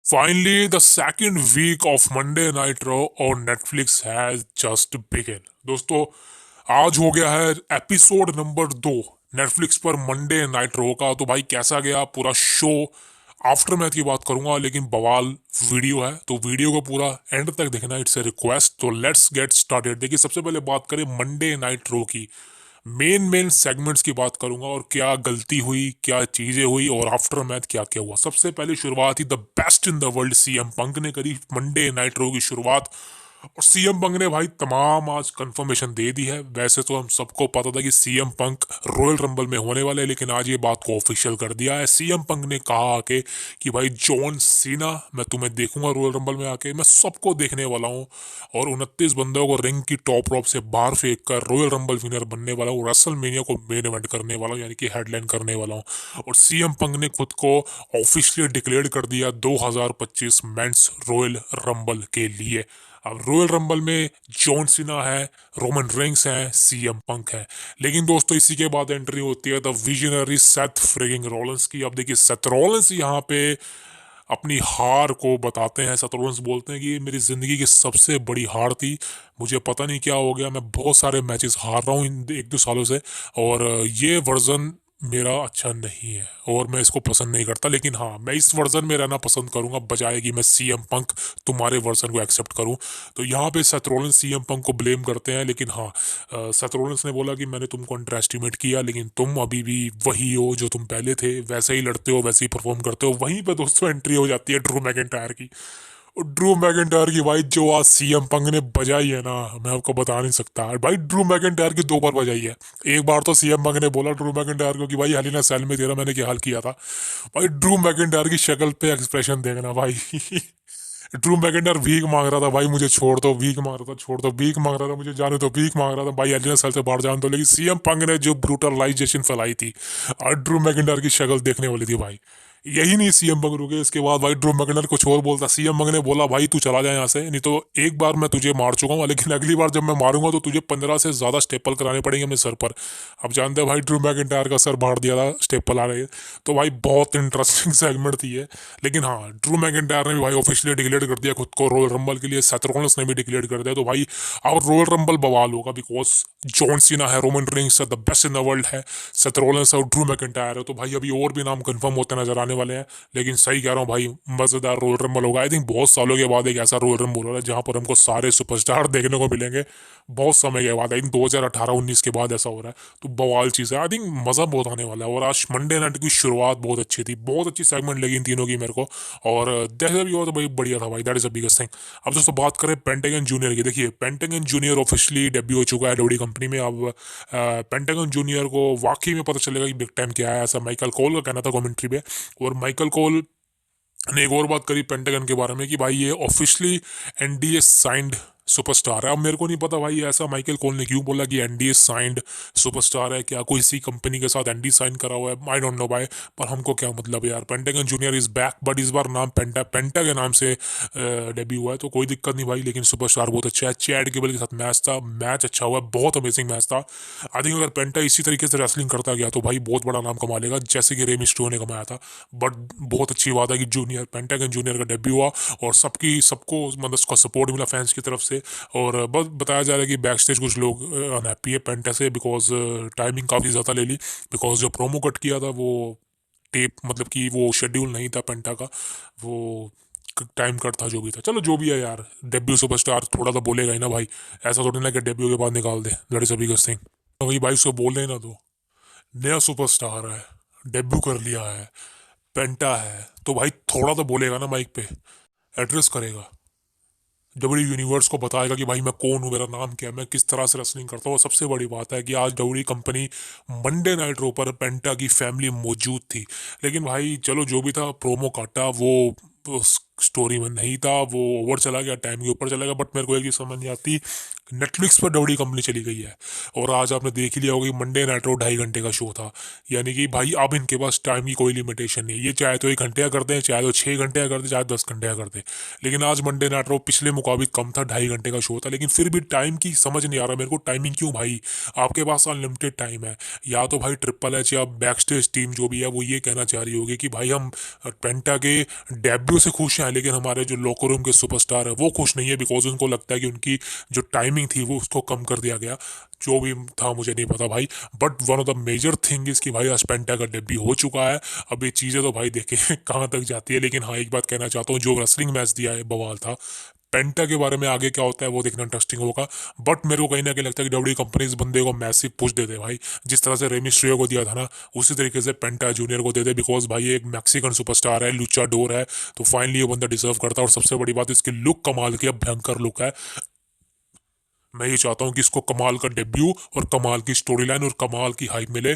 Finally, the second week of Monday Night Raw on Netflix has just begun. दोस्तों, आज हो गया है एपिसोड नंबर 2 नेटफ्लिक्स पर मंडे नाइट रो का। तो भाई कैसा गया पूरा शो? आफ्टर मैथ की बात करूंगा, लेकिन बवाल वीडियो है तो वीडियो को पूरा एंड तक देखना, इट्स ए रिक्वेस्ट। तो लेट्स गेट स्टार्टेड। देखिए, सबसे पहले बात करें मंडे नाइट रो की। मेन मेन सेगमेंट्स की बात करूंगा और क्या गलती हुई, क्या चीजें हुई और आफ्टर मैथ क्या क्या हुआ। सबसे पहले शुरुआत ही the best in the world CM Punk ने करी मंडे नाइट रो की शुरुआत। और सीएम पंक ने भाई तमाम आज कंफर्मेशन दे दी है। वैसे तो हम सबको पता था कि सीएम पंक रॉयल रंबल में होने वाले हैं, लेकिन आज ये बात को ऑफिशियल कर दिया है। सीएम पंक ने कहा आके कि भाई जॉन सीना, मैं तुम्हें देखूंगा रॉयल रंबल में आके, मैं सबको देखने वाला हूँ और 29 बंदों को रिंग की टॉप रॉप से बाहर फेंक कर रॉयल रंबल विनर बनने वाला हूँ, रेसलमेनिया को मेन इवेंट करने वाला हूँ, यानी कि हेडलाइन करने वाला हूँ। और सीएम पंक ने खुद को ऑफिशियली डिक्लेयर कर दिया 2025 मेंस रॉयल रंबल के लिए। अब रॉयल रंबल में जॉन सीना है, रोमन रिंग्स है, सीएम पंक है। लेकिन दोस्तों, इसी के बाद एंट्री होती है द विजनरी सेथ फ्रिगिंग रॉलिंस की। अब देखिए, सेथ रॉलिंस यहाँ पे अपनी हार को बताते हैं। सेथ रॉलिंस बोलते हैं कि ये मेरी ज़िंदगी की सबसे बड़ी हार थी, मुझे पता नहीं क्या हो गया, मैं बहुत सारे मैचेस हार रहा हूँ इन 1-2 सालों से, और ये वर्जन मेरा अच्छा नहीं है और मैं इसको पसंद नहीं करता। लेकिन हाँ, मैं इस वर्जन में रहना पसंद करूंगा बजाय कि मैं सीएम पंक तुम्हारे वर्जन को एक्सेप्ट करूं। तो यहाँ पे सेथ रॉलिंस सीएम पंक को ब्लेम करते हैं। लेकिन हाँ, सेथ रॉलिंस ने बोला कि मैंने तुमको अंडर एस्टिमेट किया, लेकिन तुम अभी भी वही हो जो तुम पहले थे, वैसे ही लड़ते हो, वैसे ही परफॉर्म करते हो। वहीं पे दोस्तों एंट्री हो जाती है ड्रू मैकिंटायर की। और ड्रू मैकिंटायर की भाई जो आज सीएम पंग ने बजाई है ना, मैं आपको बता नहीं सकता भाई। ड्रू मैकिंटायर की 2 बार बजाई है। एक बार तो सीएम पंग ने बोला ड्रू मैकिंटायर को कि भाई हलीना सेल में तेरा मैंने क्या हाल किया था। भाई ड्रू मैकिंटायर की शक्ल पे एक्सप्रेशन देखना भाई। ड्रू मैकिंटायर भीख मांग रहा था, भाई मुझे छोड़ दो, भीख मांग रहा था, छोड़ दो, भीख मांग रहा था, मुझे जाने दो, भीख मांग रहा था भाई हलीना सेल से बाहर जाने दो। लेकिन सीएम पंग ने जो ब्रूटलाइजेशन फैलाई थी, और ड्रू मैकिंटायर की शक्ल देखने वाली थी भाई। यही नहीं, सीएम पंग रुके, इसके बाद भाई ड्रू मैकिंटायर कुछ और बोलता। सीएम पंग ने बोला भाई तू चला जाए यहाँ से, नहीं तो एक बार मैं तुझे मार चुका हूँ, लेकिन अगली बार जब मैं मारूंगा तो तुझे 15 से ज्यादा स्टेपल कराने पड़ेंगे मेरे सर पर। अब जानते हैं भाई, ड्रू मैकिंटायर का सर फाड़ दिया था स्टेपल आ रहे। तो भाई बहुत इंटरेस्टिंग सेगमेंट थी ये। लेकिन हाँ, ड्रू मैकिंटायर ने भी भाई ऑफिशियली डिक्लेयर कर दिया खुद को रॉयल रंबल के लिए। सेथ रॉलिंस ने भी डिक्लेयर कर दिया। तो भाई अब रॉयल रंबल बवाल होगा, बिकॉज जॉन सीना है, रोमन रिंग्स है, the best in the world है, सेथ रॉलिंस और ड्रू मैकिंटायर है। तो भाई अभी और भी नाम कंफर्म होते नजर आने वाले हैं। लेकिन सही कह रहा हूँ भाई, मजेदार रॉयल रंबल होगा। आई थिंक बहुत सालों के बाद एक ऐसा रॉयल रंबल होगा जहां पर हमको सारे सुपरस्टार देखने को मिलेंगे। बहुत समय के बाद, आई थिंक 2018-19 के बाद ऐसा हो रहा है। तो बवाल चीज़ है, आई थिंक मज़ा बहुत आने वाला है। और आज मंडे नाइट की शुरुआत बहुत अच्छी थी, बहुत अच्छी सेगमेंट लगी इन तीनों की मेरे को। और जैसे भी हुआ तो भाई बढ़िया था भाई, that is the biggest thing. अब दोस्तों बात करें पेंटागन जूनियर की। देखिए, पेंटागन जूनियर ऑफिशियली डेब्यू हो चुका है डब्ल्यूडब्ल्यूई कंपनी में। अब पेंटागन जूनियर को वाकई में पता चलेगा कि बिग टाइम क्या है, ऐसा माइकल कोल का कहना था कमेंट्री पे। और माइकल कोल ने एक और बात करी पेंटागन के बारे में कि भाई ये ऑफिशियली एनडीए साइंड सुपरस्टार है। अब मेरे को नहीं पता भाई ऐसा माइकल कोल ने क्यों बोला कि एनडीए साइंड सुपरस्टार है, क्या कोई सी कंपनी के साथ एनडी साइन करा हुआ है, आई डोंट नो भाई। पर हमको क्या मतलब है यार, pentagon junior is back, but इस बार नाम पेंटा के नाम से डेब्यू हुआ है, तो कोई दिक्कत नहीं भाई। लेकिन सुपरस्टार बहुत अच्छा है। चैड केबल के साथ मैच था, मैच अच्छा हुआ, बहुत अमेजिंग मैच था। आई थिंक अगर पेंटा इसी तरीके से रेसलिंग करता गया तो भाई बहुत बड़ा नाम कमा लेगा, जैसे कि रेमी स्टो ने कमाया था। बट बहुत अच्छी बात है कि जूनियर पेंटागन जूनियर का डेब्यू हुआ और सबको मतलब उसका सपोर्ट मिला फैंस की तरफ से। और बस बताया जा रहा है कि बैक स्टेज कुछ लोग अनहैप्पी है पेंटा से, बिकॉज टाइमिंग काफ़ी ज़्यादा ले ली। बिकॉज जो प्रोमो कट किया था वो टेप, मतलब कि वो शेड्यूल नहीं था पेंटा का, वो टाइम कट था जो भी था। चलो जो भी है यार, डेब्यू सुपरस्टार थोड़ा तो बोलेगा ही ना भाई। ऐसा थोड़ी ना कि डेब्यू के बाद निकाल दे, that is a biggest thing. वही भाई उसको बोल देना, तो नया सुपरस्टार है, डेब्यू कर लिया है, पेंटा है, तो भाई थोड़ा तो बोलेगा ना माइक पे, एड्रेस करेगा, डब्ल्यू यूनिवर्स को बताएगा कि भाई मैं कौन हूँ, मेरा नाम क्या है, मैं किस तरह से रेसलिंग करता हूँ। सबसे बड़ी बात है कि आज डब्ल्यू कंपनी मंडे नाइट रो पर पेंटा की फैमिली मौजूद थी। लेकिन भाई चलो जो भी था, प्रोमो काटा वो स्टोरी में नहीं था, वो ओवर चला गया, टाइम के ऊपर चला गया। बट मेरे को एक चीज़ समझ नहीं आती, नेटफ्लिक्स पर डब्ल्यू कंपनी चली गई है। और आज आपने देख ही लिया होगा कि मंडे नाइट रो 2.5 घंटे का शो था। यानी कि भाई अब इनके पास टाइम की कोई लिमिटेशन नहीं है, ये चाहे तो 1 घंटे का करते हैं, चाहे तो 6 घंटे का करते, चाहे 10 घंटे का करते। लेकिन आज मंडे नाइट रो पिछले मुकाबले कम था, 2.5 घंटे का शो था, लेकिन फिर भी टाइम की समझ नहीं आ रहा मेरे को, टाइमिंग क्यों भाई? आपके पास अनलिमिटेड टाइम है। या तो भाई ट्रिपल एच या बैक स्टेज टीम जो भी है वो ये कहना चाह रही होगी कि भाई हम पेंटा के डेब्यू से खुश हैं, लेकिन हमारे जो लोकर रूम के सुपरस्टार है वो खुश नहीं है, बिकॉज उनको लगता है कि उनकी जो टाइमिंग थी वो उसको कम कर दिया गया। जो भी था मुझे नहीं पता भाई, but one of the major thing is कि भाई आज पेंटा का डेब्यू हो चुका है। अब ये चीज़ें तो भाई देखें कहाँ तक जाती है, लेकिन हाँ एक बात कहना चाहता हूँ, जो रेसलिंग मैच दिया है बवाल था। पेंटा के बारे में आगे क्या होता है वो देखना इंटरेस्टिंग होगा। बट मेरे को कहीं ना कहीं लगता है कि डब्ल्यू कंपनी इस बंदे को मैसिव पुश दे दे भाई, जिस तरह से रेमिस्ट्रियो को दिया था ना, उसी तरीके से पेंटा जूनियर को दे दे, बिकॉज भाई ये एक मैक्सिकन सुपरस्टार है, लुचा डोर है, तो फाइनली ये बंदा डिजर्व करता है। और सबसे बड़ी बात इसकी लुक कमाल की है, भयंकर लुक है। मैं ये चाहता हूँ कि इसको कमाल का डेब्यू और कमाल की स्टोरी लाइन और कमाल की हाइप मिले।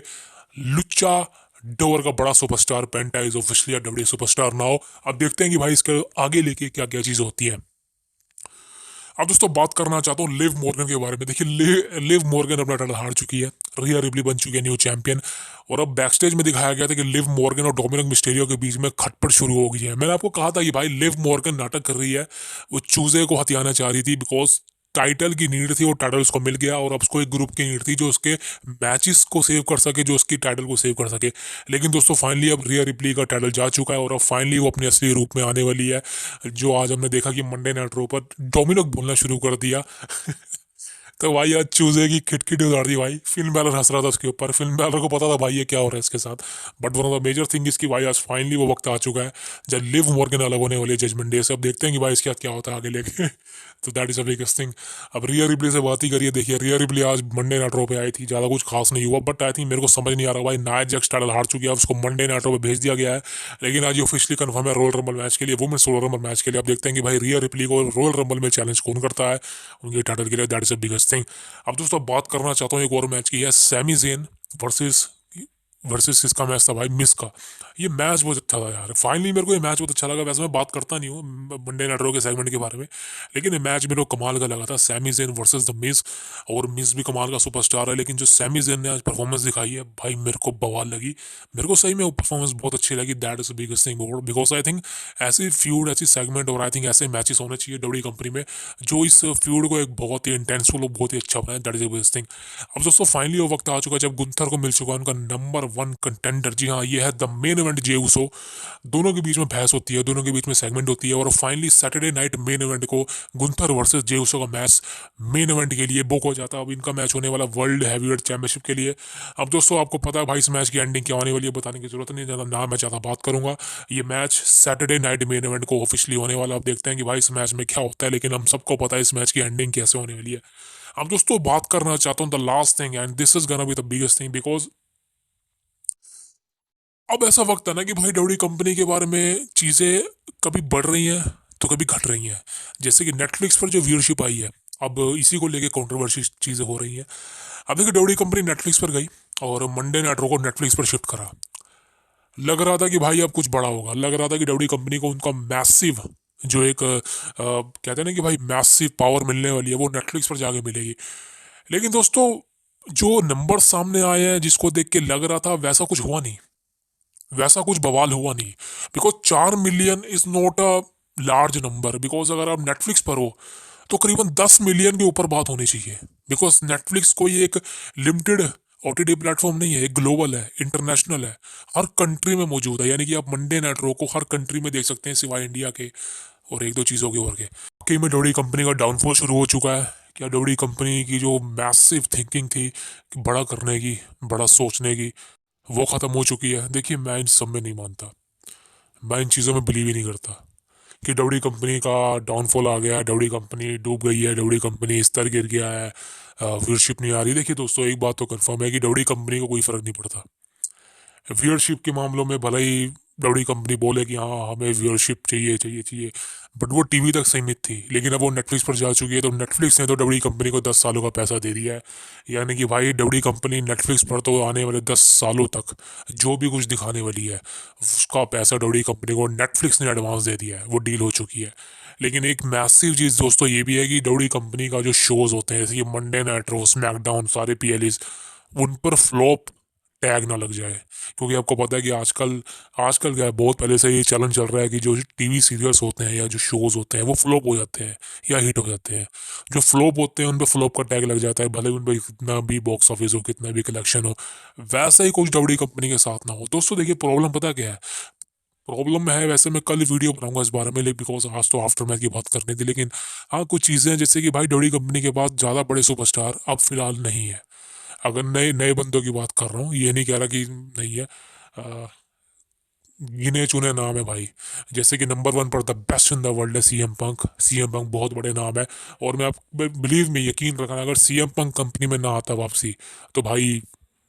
लुच्चा डोर का बड़ा superstar penta is officially W superstar now. अब देखते हैं कि भाई इसके आगे लेके क्या क्या चीज़ होती है। अब दोस्तों बात करना चाहता हूँ लिव मॉर्गन के बारे में। देखिए लिव मॉर्गन अपना टाइटल हार चुकी है, रिया रिप्ली बन चुकी है न्यू चैंपियन। और अब बैक स्टेज में दिखाया गया था कि लिव मॉर्गन और डोमिनिक मिस्टेरियो के बीच में खटपट शुरू हो गई है। मैंने आपको कहा था कि भाई लिव मॉर्गन नाटक कर रही है, वो चूजे को हथियाना चाह रही थी, बिकॉज टाइटल की नीड थी और टाइटल उसको मिल गया। और अब उसको एक ग्रुप की नीड थी जो उसके मैचेस को सेव कर सके, जो उसकी टाइटल को सेव कर सके। लेकिन दोस्तों फाइनली अब रिया रिप्ली का टाइटल जा चुका है और अब फाइनली वो अपने असली रूप में आने वाली है। जो आज हमने देखा कि मंडे नाइट रो पर डोमिनिक बोलना शुरू कर दिया तो भाई आज चूजे की खिटखिटी उतार दी भाई। फिल्म बैलर हंस रहा था उसके ऊपर, फिल्म बैलर को पता था भाई ये क्या हो रहा है इसके साथ। But one of the major thing इसकी भाई आज फाइनली वो वक्त आ चुका है जब लिव मॉर्गन अलग होने वाली है जजमेंट डे से। अब देखते हैं कि भाई इसके साथ क्या होता है आगे लेके तो that is a biggest thing. अब रिया रिप्ली से बात ही करिए। देखिए रिया रिप्ली आज मंडे नाइट रो पे आई थी, ज़्यादा कुछ खास नहीं हुआ, बट आई थिंक मेरे को समझ नहीं आ रहा भाई, नाइट जैक्स टाइटल हार चुकी है, उसको मंडे नाइट रो पे भेज दिया गया है। लेकिन आज ये ऑफिशियली कंफर्म है रोयल रंबल मैच के लिए, वुमेन्स रोयल रंबल मैच के लिए। अब देखते हैं कि भाई रिया रिप्ली को रोयल रंबल में चैलेंज कौन करता है उनके टाइटल के लिए, that is a biggest thing. अब दोस्तों बात करना चाहता हूँ एक और मैच की है, सैमी जेन वर्सेस वर्सेस किसका मैच था भाई, मिस का। ये मैच बहुत अच्छा था यार, फाइनली मेरे को ये मैच बहुत अच्छा लगा। वैसे मैं बात करता नहीं हूँ मंडे नाइट रो के सेगमेंट के बारे में, लेकिन ये मैच मेरे को कमाल का लगा था, सैमी जेन वर्सेस द मिस। और मिस भी कमाल का सुपरस्टार है, लेकिन जो सैमी जेन ने आज परफॉर्मेंस दिखाई है भाई मेरे को बवाल लगी। मेरे को सही में वो परफॉर्मेंस बहुत अच्छी लगी, that is biggest thing. Because I think ऐसी फ्यूड, ऐसी सेगमेंट और आई थिंक ऐसे मैचेस होने चाहिए डब्ल्यू कंपनी में जो इस फ्यूड को एक बहुत ही इंटेंसफुल और बहुत ही अच्छा बनाए, दैट इज बिगेस्ट थिंग। अब दोस्तों फाइनली वो वक्त आ चुका है जब गुंथर को मिल चुका है उनका नंबर 1 कंटेंडर। जी हाँ, ये है द मेन इवेंट जे उसो। दोनों के बीच में बहस होती है, दोनों के बीच में सेगमेंट होती है, और finally Saturday night main event को गुंथर वर्सेस जे उसो का मैच मेन इवेंट के लिए बुक हो जाता है। अब इनका मैच होने वाला वर्ल्ड हैवीवेट चैंपियनशिप के लिए। अब दोस्तों आपको पता है भाई इस मैच की एंडिंग क्या होने वाली है, बताने की जरूरत नहीं, ज़्यादा ना मैं ज़्यादा बात करूंगा। ये match Saturday night main event को ऑफिशियली होने वाला। अब देखते हैं कि भाई इस मैच में क्या होता है, लेकिन हम सबको पता है इस मैच की एंडिंग कैसे होने वाली है। अब दोस्तों बात करना चाहता हूँ the last thing, and this is gonna be the biggest thing, because अब ऐसा वक्त है ना कि भाई डब्ल्यू कंपनी के बारे में चीज़ें कभी बढ़ रही हैं तो कभी घट रही हैं। जैसे कि नेटफ्लिक्स पर जो व्यूअरशिप आई है, अब इसी को लेके कंट्रोवर्सी चीज़ें हो रही हैं। अब देखिए डब्ल्यू कंपनी नेटफ्लिक्स पर गई और मंडे नाइट रो को नेटफ्लिक्स पर शिफ्ट करा। लग रहा था कि भाई अब कुछ बड़ा होगा, लग रहा था कि डब्ल्यू कंपनी को उनका मैसिव जो एक कहते हैं ना कि भाई मैसिव पावर मिलने वाली है वो नेटफ्लिक्स पर जाके मिलेगी। लेकिन दोस्तों जो नंबर सामने आए हैं जिसको देख के लग रहा था वैसा कुछ हुआ नहीं, वैसा कुछ बवाल हुआ नहीं। Because 4 million is not a large number, because अगर आप नेटफ्लिक्स पर हो तो करीबन 10 मिलियन के ऊपर बात होनी चाहिए। बिकॉज नेटफ्लिक्स कोई एक लिमिटेड ओटीटी प्लेटफॉर्म नहीं है, एक ग्लोबल है, इंटरनेशनल है, हर कंट्री में मौजूद है। यानी कि आप मंडे नाइट रो को हर कंट्री में देख सकते हैं सिवाय इंडिया के और एक दो चीज़ों के और के। वाकई में डब्ल्यू कंपनी का डाउनफॉल शुरू हो चुका है। क्या डब्ल्यू कंपनी की जो मैसिव थिंकिंग थी कि बड़ा करने की, बड़ा सोचने की, वो ख़त्म हो चुकी है। देखिए मैं इन सब में नहीं मानता, मैं इन चीज़ों में बिलीव ही नहीं करता कि डब्ल्यू कंपनी का डाउनफॉल आ गया है, डब्ल्यू कंपनी डूब गई है, डब्ल्यू कंपनी स्तर गिर गया है, व्यूअरशिप नहीं आ रही। देखिए दोस्तों एक बात तो कंफर्म है कि डब्ल्यू कंपनी को कोई फ़र्क नहीं पड़ता व्यूअरशिप के मामलों में। भले ही बड़ी कंपनी बोले कि हाँ हमें व्यूअरशिप चाहिए चाहिए चाहिए, बट वो टीवी तक सीमित थी। लेकिन अब वो नेटफ्लिक्स पर जा चुकी है, तो नेटफ्लिक्स ने तो डब्ल्यू कंपनी को 10 सालों का पैसा दे दिया है। यानी कि भाई डब्ल्यू कंपनी नेटफ्लिक्स पर तो आने वाले 10 सालों तक जो भी कुछ दिखाने वाली है उसका पैसा डब्ल्यू कंपनी को नेटफ्लिक्स ने एडवांस दे दिया है, वो डील हो चुकी है। लेकिन एक मैसिव चीज़ दोस्तों ये भी है कि डब्ल्यू कंपनी का जो शोज होते हैं, जैसे ये मंडे नाइट रो, स्मैकडाउन, सारे पीएलईज, उन पर फ्लॉप टैग ना लग जाए। क्योंकि आपको पता है कि आजकल आजकल क्या है, बहुत पहले से ये चलन चल रहा है कि जो टीवी सीरियल्स होते हैं या जो शोज होते हैं वो फ्लॉप हो जाते हैं या हिट हो जाते हैं। जो फ्लॉप होते हैं उन पर फ्लॉप का टैग लग जाता है, भले उन पर कितना भी बॉक्स ऑफिस हो, कितना भी कलेक्शन हो। वैसा ही कुछ डब्ल्यू कंपनी के साथ ना हो। दोस्तों देखिए, प्रॉब्लम पता क्या है, प्रॉब्लम है, वैसे मैं कल वीडियो बनाऊंगा इस बारे में, बिकॉज आज तो आफ्टर मैच की बात करनी थी। लेकिन हाँ, कुछ चीज़ें हैं जैसे कि भाई डब्ल्यू कंपनी के पास ज़्यादा बड़े सुपरस्टार अब फिलहाल नहीं है। अगर नए नए बंदों की बात कर रहा हूँ, ये नहीं कह रहा कि नहीं है, गिने चुने नाम है भाई। जैसे कि नंबर वन पर the best in the world है सीएम पंक। सीएम पंक बहुत बड़े नाम है। और मैं आप बिलीव में यकीन रखना, अगर सीएम पंक कंपनी में ना आता वापसी, तो भाई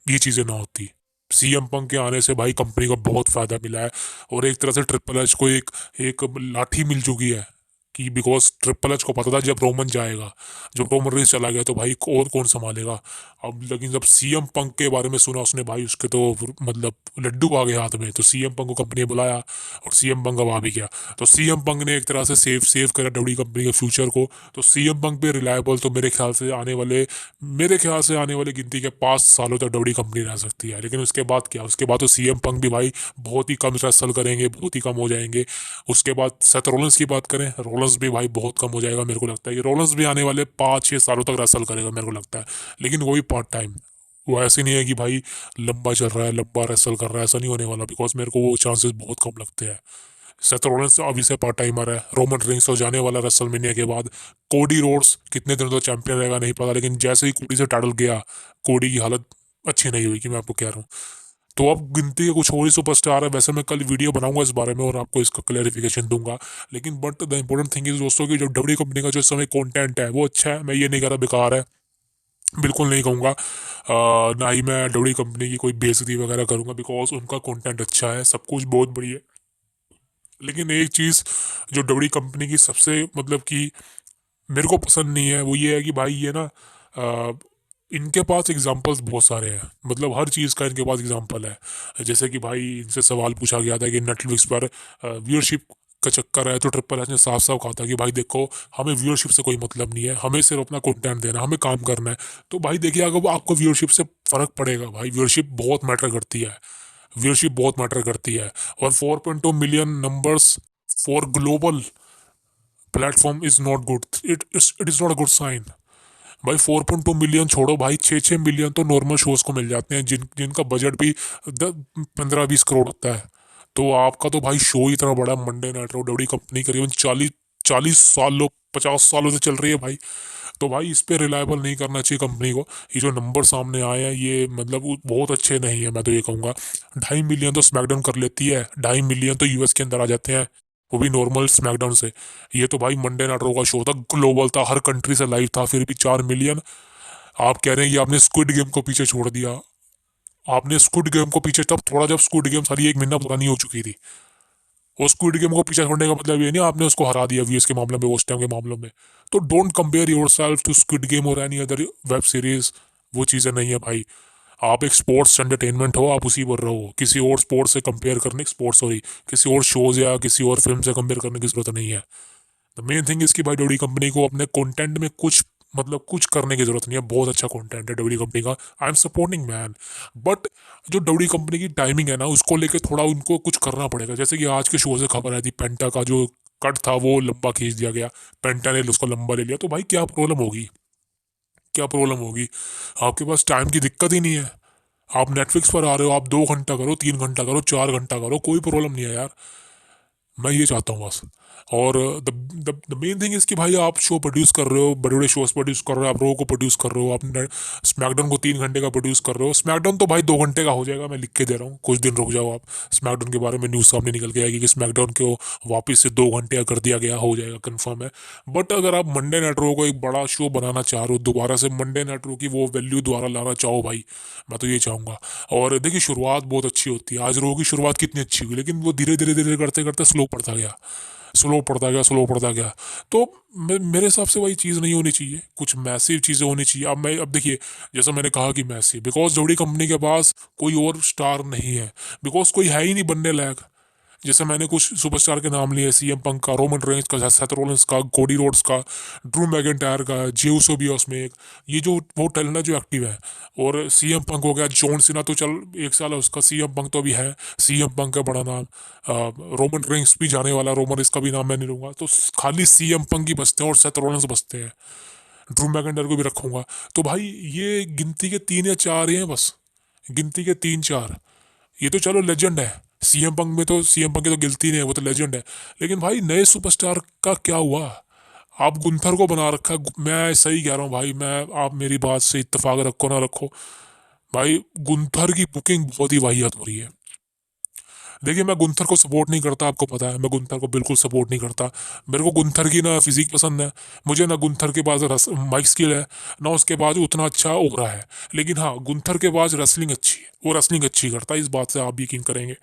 ये चीज़ें ना होती। सीएम पंक के आने से भाई कंपनी को बहुत फायदा मिला है। और एक तरह से ट्रिपल एच को एक एक लाठी मिल चुकी है कि बिकॉज ट्रिपल एच को पता था जब रोमन जाएगा, जब रोमन रेस चला गया तो भाई और कौन संभालेगा। अब लेकिन जब सीएम पंक के बारे में सुना उसने, भाई उसके तो मतलब लड्डू आ गए हाथ में। तो सीएम पंक को कंपनी ने बुलाया और सीएम पंक अब आ भी गया। तो सीएम पंक ने एक तरह से सेव सेव करा डब्ल्यू कंपनी के फ्यूचर को। तो सीएम पंक पे रिलायबल तो मेरे ख्याल से आने वाले गिनती के 5 सालों तक डब्ल्यू कंपनी रह सकती है। लेकिन उसके बाद क्या, उसके बाद तो सीएम पंक भी भाई बहुत ही कम रेसल करेंगे, बहुत ही कम हो जाएंगे। उसके बाद सेथ रोलेंस की बात करें, रोलेंस भी भाई बहुत कम हो जाएगा। मेरे को लगता है कि रोलेंस भी आने वाले 5-6 सालों तक रेसल करेगा, मेरे को लगता है। लेकिन वो भी पार्ट टाइम। वो ऐसे नहीं है कि भाई लंबा चल रहा है, लंबा रेसल कर रहा है, ऐसा नहीं होने वाला। बिकॉज मेरे को वो चांसेस बहुत कम लगते हैं। सेथ रोलेंस अभी से पार्ट टाइमर है। रोमन रेंस तो जाने वाला रेसलमेनिया के बाद। कोडी रोड्स कितने दिनों तक चैंपियन रहेगा नहीं पता, लेकिन जैसे ही कोडी से टाइटल गया, कोडी की हालत अच्छी नहीं हुई, कि मैं आपको कह रहा हूँ। तो अब गिनती के कुछ और ही सुपरस्टार है। वैसे मैं कल वीडियो बनाऊंगा इस बारे में और आपको इसका क्लैरिफिकेशन दूंगा। लेकिन but the important thing is दोस्तों की जो डब्ल्यू कंपनी का जो इस समय कंटेंट है वो अच्छा है। मैं ये नहीं कह रहा बेकार है, बिल्कुल नहीं कहूँगा। ना ही मैं डब्ल्यू कंपनी की कोई बेइज्जती वगैरह करूँगा, बिकॉज उनका कंटेंट अच्छा है, सब कुछ बहुत बढ़िया है। लेकिन एक चीज़ जो डब्ल्यू कंपनी की सबसे मतलब कि मेरे को पसंद नहीं है, वो ये है कि भाई ये ना इनके पास एग्जाम्पल्स बहुत सारे हैं। मतलब हर चीज़ का इनके पास एग्जाम्पल है। जैसे कि भाई इनसे सवाल पूछा गया था कि नेटफ्लिक्स पर व्यूअरशिप का चक्कर है, तो ट्रिपल एच ने साफ साफ कहा था कि भाई देखो, हमें व्यूअरशिप से कोई मतलब नहीं है, हमें सिर्फ अपना कंटेंट देना, हमें काम करना है। तो भाई देखिए, अगर आपको व्यूअरशिप से फर्क पड़ेगा, भाई व्यूअरशिप बहुत मैटर करती है। व्यूअरशिप बहुत मैटर करती है। और 4.2 million numbers for global platform is not good, it is not a good sign. भाई 4.2 मिलियन छोड़ो भाई, 6-6 मिलियन तो नॉर्मल शोज को मिल जाते हैं जिनका बजट भी 15-20 करोड़ होता है। तो आपका तो भाई शो ही इतना बड़ा, मंडे नाइट रो डब्ल्यू कंपनी करीबन 40-40 सालों 50 सालों से चल रही है भाई। तो भाई इस पे रिलायबल नहीं करना चाहिए कंपनी को। ये जो नंबर सामने आए हैं ये मतलब बहुत अच्छे नहीं है, मैं तो ये कहूँगा। 2.5 मिलियन तो स्मैकडाउन कर लेती है, 2.5 मिलियन तो यूएस के अंदर आ जाते हैं, वो भी नॉर्मल स्मैकडाउन से। ये तो भाई मंडे नाइट रो का शो था, ग्लोबल था, हर कंट्री से लाइव था, फिर भी 4 मिलियन। आप कह रहे हैं कि आपने स्क्विड गेम को पीछे छोड़ दिया। आपने स्क्विड गेम को पीछे तब थोड़ा, जब स्क्विड गेम सारी 1 महीना पुरानी हो चुकी थी। वो स्क्विड गेम को पीछे छोड़ने का मतलब ये नहीं आपने उसको हरा दिया वीएस के मामले में, वॉच टाइम के मामलों में। तो don't compare yourself to squid game और एनी अदर वेब सीरीज। वो चीज़ें नहीं है भाई। आप एक स्पोर्ट्स एंटरटेनमेंट हो, आप उसी पर रहो। किसी और स्पोर्ट्स से कंपेयर करने, स्पोर्ट्स सॉरी, किसी और शोज या किसी और फिल्म से कंपेयर करने की जरूरत नहीं है। द मेन थिंग इसकी भाई डब्ल्यू कंपनी को अपने कंटेंट में कुछ मतलब कुछ करने की जरूरत नहीं है। बहुत अच्छा कंटेंट है डब्ल्यू कंपनी का, I am supporting man. But जो डब्ल्यू कंपनी की टाइमिंग है ना, उसको लेके थोड़ा उनको कुछ करना पड़ेगा। जैसे कि आज के शो से खबर आई थी, पेंटा का जो कट था वो लंबा खींच दिया गया, पेंटा ने उसको लंबा ले लिया। तो भाई क्या प्रॉब्लम होगी, क्या प्रॉब्लम होगी? आपके पास टाइम की दिक्कत ही नहीं है। आप नेटफ्लिक्स पर आ रहे हो, आप 2 घंटा करो, 3 घंटा करो, 4 घंटा करो, कोई प्रॉब्लम नहीं है यार। मैं ये चाहता हूँ बस। और द मेन थिंग इज कि भाई आप शो प्रोड्यूस कर रहे हो, बड़े बड़े शोज प्रोड्यूस कर रहे हो, आप रो को प्रोड्यूस कर रहे हो, आप स्मैकडाउन को 3 घंटे का प्रोड्यूस कर रहे हो। स्मैकडाउन तो भाई 2 घंटे का हो जाएगा, मैं लिख के दे रहा हूँ, कुछ दिन रुक जाओ आप। स्मैकडाउन के बारे में न्यूज़ सामने निकल के आएगी कि स्मैकडाउन को वापस से 2 घंटे का कर दिया गया, हो जाएगा, कन्फर्म है। बट अगर आप मंडे नाइट रो को एक बड़ा शो बनाना चाह रहे हो, दोबारा से मंडे नाइट रो की वो वैल्यू दोबारा लाना चाहो भाई, मैं तो ये चाहूँगा। और देखिए, शुरुआत बहुत अच्छी होती है। आज रो की शुरुआत कितनी अच्छी हुई, लेकिन वो धीरे धीरे धीरे करते करते स्लो पड़ता गया, स्लो पड़ता गया, स्लो पड़ता गया। तो मेरे हिसाब से वही चीज़ नहीं होनी चाहिए, कुछ मैसिव चीज़ें होनी चाहिए। अब देखिए, जैसा मैंने कहा कि मैसिव, बिकॉज जोड़ी कंपनी के पास कोई और स्टार नहीं है, बिकॉज कोई है ही नहीं बनने लायक। जैसे मैंने कुछ सुपरस्टार के नाम लिए, सीएम पंक का, रोमन रेंज का, सेथ रोलिंस का, कोडी रोड्स का, ड्रू मैकिंटायर का, जे उसो भी है उसमें एक। ये जो वो टैलेंट है जो एक्टिव है। और सीएम पंक हो गया, जॉन सीना तो चल 1 साल है उसका, सीएम पंक तो अभी है, सीएम पंक का बड़ा नाम। रोमन रेंज भी जाने वाला, रोमन इसका भी नाम मैं नहीं लूंगा, तो खाली सीएम पंक ही बचते हैं और सेथ रोलिंस बचते हैं। ड्रू मैकिंटायर को भी रखूंगा। तो भाई ये गिनती के 3 या 4 ही हैं बस, गिनती के 3-4। ये तो चलो लेजेंड है, सीएम पंक में तो, सीएम पंक की तो गिनती नहीं है, वो तो लेजेंड है। लेकिन भाई नए सुपरस्टार का क्या हुआ? आप गुंथर को बना रखा मैं सही कह रहा हूँ भाई, मैं, आप मेरी बात से इत्तेफाक रखो ना रखो, भाई गुंथर की बुकिंग बहुत ही वाहियात हो रही है। देखिए मैं गुंथर को सपोर्ट नहीं करता, आपको पता है मैं गुंथर को बिल्कुल सपोर्ट नहीं करता। मेरे को गुंथर की ना फिजिक पसंद है, मुझे ना गुंथर के पास माइक स्किल है, ना उसके पास उतना अच्छा ओवरा है। लेकिन हाँ, गुंथर के पास रेसलिंग अच्छी है, वो रेसलिंग अच्छी करता है, इस बात से आप भी यकीन करेंगे।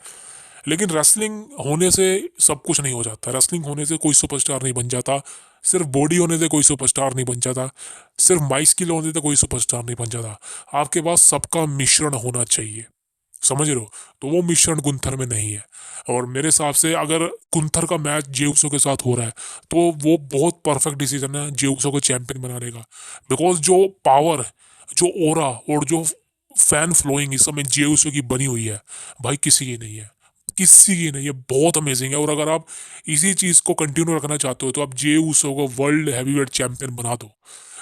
लेकिन रेसलिंग होने से सब कुछ नहीं हो जाता, रेसलिंग होने से कोई सुपरस्टार नहीं बन जाता, सिर्फ बॉडी होने से कोई सुपरस्टार नहीं बन जाता, सिर्फ माइक स्किल होने से कोई सुपरस्टार नहीं बन जाता। आपके पास सबका मिश्रण होना चाहिए, समझ रहे हो? तो वो मिश्रण गुंथर में नहीं है। और मेरे हिसाब से अगर गुंथर का मैच जेउसो के साथ हो रहा है तो वो बहुत परफेक्ट डिसीजन है जेउसो को चैंपियन बनाने का। बिकॉज जो पावर, जो ओरा और जो फैन फ्लोइंग इस समय जेउसो की बनी हुई है, भाई किसी की नहीं है, किसी की नहीं है, बहुत अमेजिंग है। और अगर आप इसी चीज को कंटिन्यू रखना चाहते हो तो आप जेउसो को वर्ल्ड हैवीवेट चैंपियन बना दो।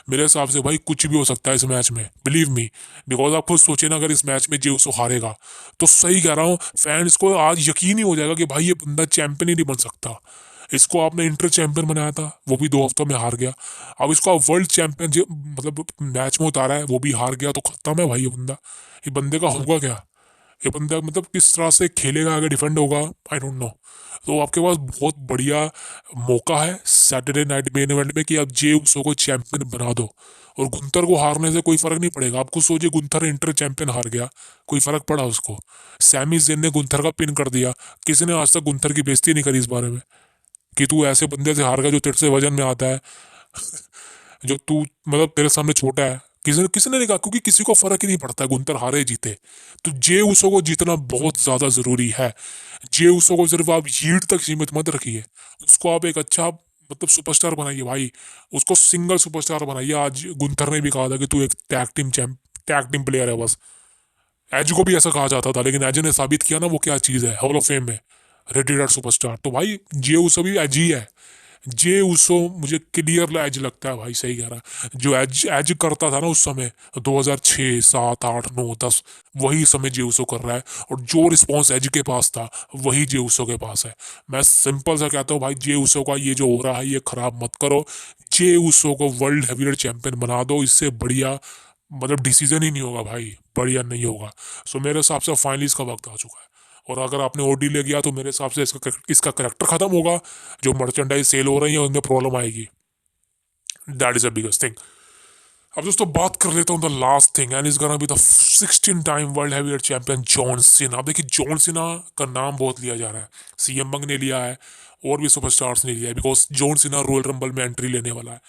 मेरे हिसाब से भाई कुछ भी हो सकता है इस मैच में, बिलीव मी। बिकॉज आप खुद सोचे ना, अगर इस मैच में जेउसो हारेगा तो सही कह रहा हूँ, फैंस को आज यकीन ही हो जाएगा कि भाई ये बंदा चैंपियन ही नहीं बन सकता। इसको आपने इंटर चैंपियन बनाया था, वो भी 2 हफ्तों में हार गया। अब इसको आप वर्ल्ड चैंपियन मतलब मैच में उतारा है, वो भी हार गया, तो खत्म है भाई ये बंदा। ये बंदे का होगा क्या? ये बंदा मतलब किस तरह से खेलेगा, आगे डिफेंड होगा, आई डोंट नो। तो आपके पास बहुत बढ़िया मौका है सैटरडे नाइट मेन इवेंट में कि आप जे उसो को चैंपियन बना दो। और गुंथर को हारने से कोई फर्क नहीं पड़ेगा। आपको सोचिए गुंथर इंटर चैंपियन हार गया, कोई फर्क पड़ा उसको? सैमी जेन ने गुंथर का पिन कर दिया, किसी ने आज तक गुंथर की बेइज्जती नहीं करी इस बारे में कि तू ऐसे बंदे से हार गया जो तेरे से वजन में आता है, जो तू मतलब तेरे सामने छोटा है। किसी ने नहीं कहा, क्योंकि किसी को फर्क ही नहीं पड़ता गुंतर हारे जीते। तो जे उसो को जीतना बहुत ज्यादा जरूरी है। जे उसो को सिर्फ आप यील्ड तक सीमित मत रखिए, उसको आप एक अच्छा मतलब सुपरस्टार बनाइए भाई, उसको सिंगल सुपरस्टार बनाइए। आज गुंथर ने भी कहा था कि तू एक टैग टीम प्लेयर है बस। एज को भी ऐसा कहा जाता था, लेकिन एज ने साबित किया ना वो क्या चीज है, हॉल ऑफ फेम में रेडिडेड सुपरस्टार। तो भाई जे उसो भी एज ही है। जे उसो मुझे क्लियर एज लगता है भाई, सही कह रहा है। जो एज एज करता था ना उस समय 2006, 7, 8, 9, 10, वही समय जे उसो कर रहा है। और जो रिस्पॉन्स एज के पास था वही जे उसो के पास है। मैं सिंपल सा कहता हूँ भाई, जे उसो का ये जो हो रहा है ये खराब मत करो। जे उसो को वर्ल्ड हैवीवेट चैंपियन बना दो, इससे बढ़िया मतलब डिसीजन ही नहीं होगा भाई, बढ़िया नहीं होगा। सो मेरे हिसाब से फाइनली इसका वक्त आ चुका है। और अगर आपने ओडी ले गया तो मेरे हिसाब से इसका करेक्टर खत्म होगा, जो मर्चेंडाइज सेल हो रही है उनमें प्रॉब्लम आएगी। That is the biggest thing. अब दोस्तों बात कर लेता हूँ the last thing, and is gonna be the 16 time world heavyweight champion John Cena. अब देखिए जॉन सीना का नाम बहुत लिया जा रहा है, सीएम बंग ने लिया है और भी सुपरस्टार्स ने लिया है, because John Cena royal rumble में एंट्री लेने वाला है।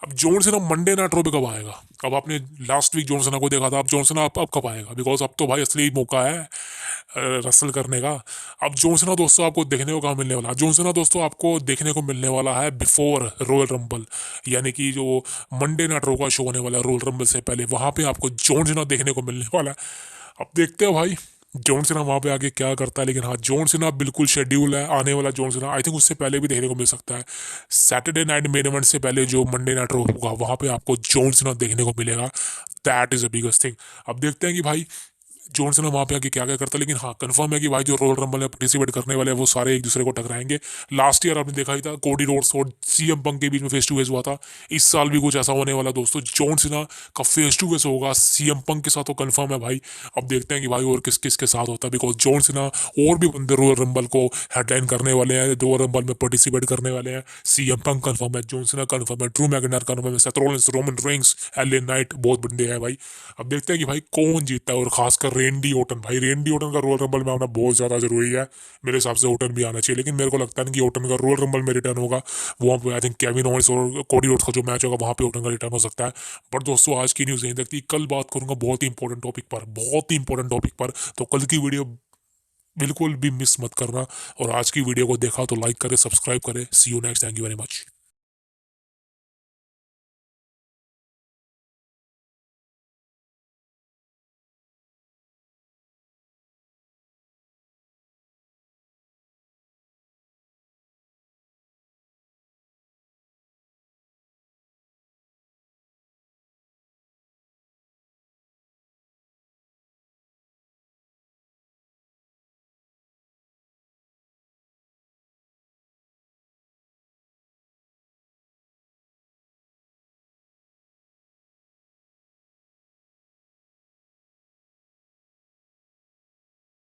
अब जॉन सीना मंडे नाइट रो पे कब आएगा? अब आपने लास्ट वीक जॉन सीना को देखा था, अब जॉन सीना अब कब आएगा? बिकॉज अब तो भाई असली मौका है रसल करने का। अब जॉन सीना दोस्तों आपको देखने को कहाँ मिलने वाला है? जॉन सीना दोस्तों आपको देखने को मिलने वाला है बिफोर रॉयल रंबल, यानी कि जो मंडे नाइट रो का शो होने वाला है रॉयल रंबल से पहले, वहां पे आपको जॉन सीना देखने को मिलने वाला है। अब देखते हो भाई जॉन सीना वहां पे आके क्या करता है। लेकिन हाँ, जॉन सीना बिल्कुल शेड्यूल है आने वाला। जॉन सीना आई थिंक उससे पहले भी देखने को मिल सकता है, सैटरडे नाइट मेन इवेंट से पहले जो मंडे नाइट रो होगा वहां पे आपको जॉन सीना देखने को मिलेगा। That is a biggest thing. अब देखते हैं कि भाई जॉन सीना वहां पे आके क्या क्या करता है। लेकिन हाँ कंफर्म है कि भाई जो रॉयल रंबल में पार्टिसिपेट करने वाले हैं वो सारे एक दूसरे को टकराएंगे। लास्ट ईयर आपने देखा ही था कोडी रोड्स और सीएम पंक के बीच में फेस टू फेस हुआ था। इस साल भी कुछ ऐसा होने वाला दोस्तों, जॉन सीना का फेस टू फेस होगा सीएम पंक के साथ, तो कंफर्म है भाई। अब देखते हैं कि भाई और किस किस के साथ होता है, बिकॉज जॉन सीना और भी बंदे रॉयल रंबल को हेडलाइन करने वाले हैं, रॉयल रंबल में पार्टिसिपेट करने वाले हैं। सीएम पंक कंफर्म है, जॉन सीना कंफर्म है, ड्रू मैकिंटायर कंफर्म है, Seth Rollins, Roman Reigns, LA night, बहुत बंदे हैं भाई। अब देखते हैं कि भाई कौन जीतता है, और खासकर रेंडी ओटन। भाई रेंडी ओटन का रॉयल रंबल में आना बहुत ज्यादा जरूरी है। मेरे हिसाब से ओटन भी आना चाहिए, लेकिन मेरे को लगता है कि ओटन का रॉयल रंबल में रिटर्न होगा। वहाँ पे आई थिंक केविन ओवेंस और कोडी रोड्स का जो मैच होगा वहाँ पे ओटन का रिटर्न हो सकता है। बट दोस्तों आज की न्यूज़ नहीं देखती, कल बात करूंगा बहुत ही इंपॉर्टेंट टॉपिक पर, बहुत ही इंपॉर्टेंट टॉपिक पर। तो कल की वीडियो बिल्कुल भी मिस मत करना। और आज की वीडियो को देखा तो लाइक करें, सब्सक्राइब करें। See you next, thank you very much.